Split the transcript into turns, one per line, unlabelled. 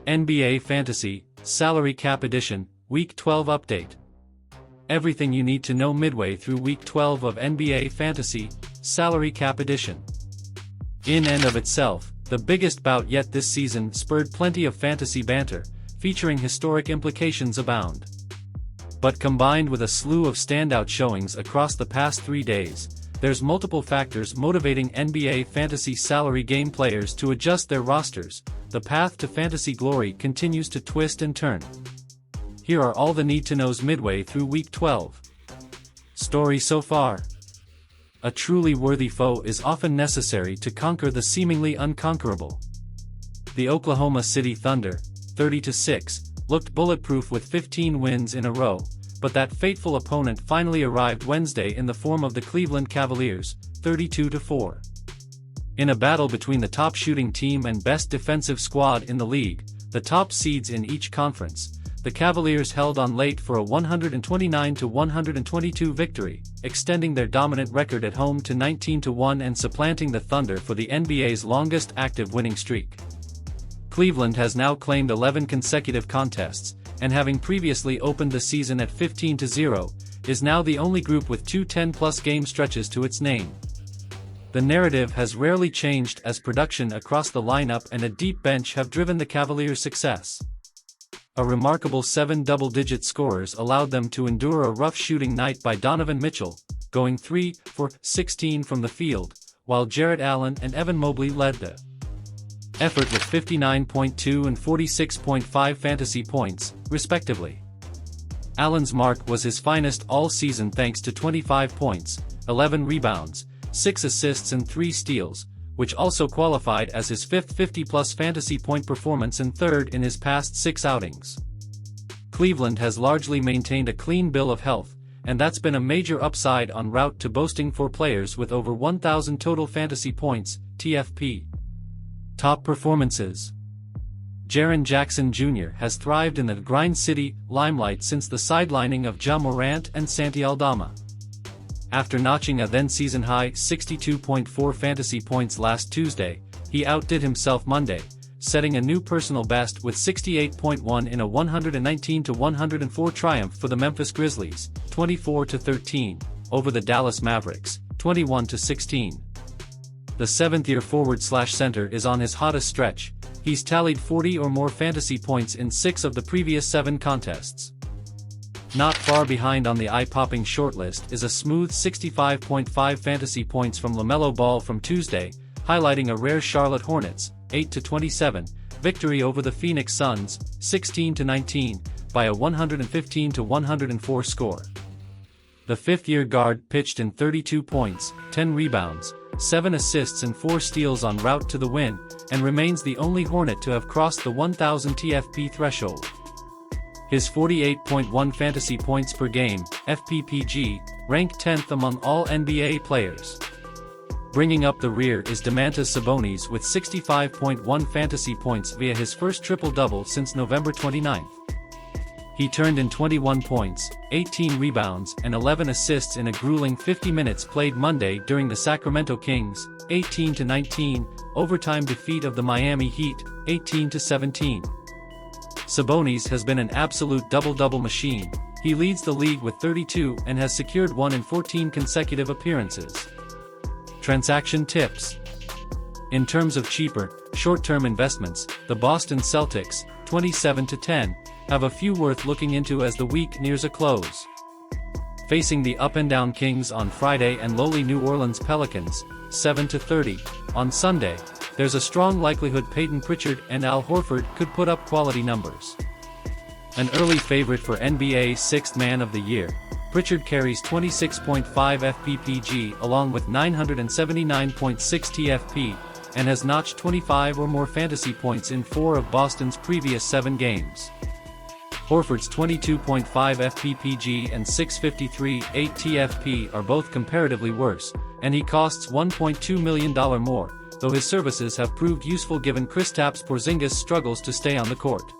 NBA Fantasy, Salary Cap Edition, Week 12 Update. Everything you need to know midway through Week 12 of NBA Fantasy, Salary Cap Edition. In and of itself, the biggest bout yet this season spurred plenty of fantasy banter, featuring historic implications abound. But combined with a slew of standout showings across the past 3 days, there's multiple factors motivating NBA fantasy salary game players to adjust their rosters. The path to fantasy glory continues to twist and turn. Here are all the need-to-knows midway through Week 12. Story so far. A truly worthy foe is often necessary to conquer the seemingly unconquerable. The Oklahoma City Thunder, 30-6, looked bulletproof with 15 wins in a row, but that fateful opponent finally arrived Wednesday in the form of the Cleveland Cavaliers, 32-4. In a battle between the top shooting team and best defensive squad in the league, the top seeds in each conference, the Cavaliers held on late for a 129-122 victory, extending their dominant record at home to 19-1 and supplanting the Thunder for the NBA's longest active winning streak. Cleveland has now claimed 11 consecutive contests, and having previously opened the season at 15-0, is now the only group with two 10-plus game stretches to its name. The narrative has rarely changed as production across the lineup and a deep bench have driven the Cavaliers' success. A remarkable 7 double-digit scorers allowed them to endure a rough shooting night by Donovan Mitchell, going 3 for 16 from the field, while Jarrett Allen and Evan Mobley led the effort with 59.2 and 46.5 fantasy points, respectively. Allen's mark was his finest all season thanks to 25 points, 11 rebounds, 6 assists and 3 steals, which also qualified as his fifth 50-plus fantasy point performance and third in his past 6 outings. Cleveland has largely maintained a clean bill of health, and that's been a major upside en route to boasting 4 players with over 1,000 total fantasy points, TFP. Top performances. Jaren Jackson Jr. has thrived in the Grind City limelight since the sidelining of Ja Morant and Santi Aldama. After notching a then-season-high 62.4 fantasy points last Tuesday, he outdid himself Monday, setting a new personal best with 68.1 in a 119-104 triumph for the Memphis Grizzlies, 24-13, over the Dallas Mavericks, 21-16. The 7th-year forward/center is on his hottest stretch. He's tallied 40 or more fantasy points in 6 of the previous 7 contests. Not far behind on the eye-popping shortlist is a smooth 65.5 fantasy points from LaMelo Ball from Tuesday, highlighting a rare Charlotte Hornets, 8-27, victory over the Phoenix Suns, 16-19, by a 115-104 score. The 5th-year guard pitched in 32 points, 10 rebounds, 7 assists and 4 steals en route to the win, and remains the only Hornet to have crossed the 1,000 TFP threshold. His 48.1 fantasy points per game, FPPG, ranked 10th among all NBA players. Bringing up the rear is Domantas Sabonis with 65.1 fantasy points via his first triple-double since November 29. He turned in 21 points, 18 rebounds and 11 assists in a grueling 50 minutes played Monday during the Sacramento Kings' 18-19 overtime defeat of the Miami Heat, 18-17. Sabonis has been an absolute double-double machine. He leads the league with 32 and has secured 1 in 14 consecutive appearances. Transaction tips. In terms of cheaper, short-term investments, the Boston Celtics, 27-10, have a few worth looking into as the week nears a close. Facing the up-and-down Kings on Friday and lowly New Orleans Pelicans, 7-30, on Sunday, there's a strong likelihood Peyton Pritchard and Al Horford could put up quality numbers. An early favorite for NBA's 6th Man of the Year, Pritchard carries 26.5 FPPG along with 979.6 TFP, and has notched 25 or more fantasy points in 4 of Boston's previous 7 games. Horford's 22.5 FPPG and 653.8 TFP are both comparatively worse, and he costs $1.2 million more, though his services have proved useful given Kristaps Porzingis' struggles to stay on the court.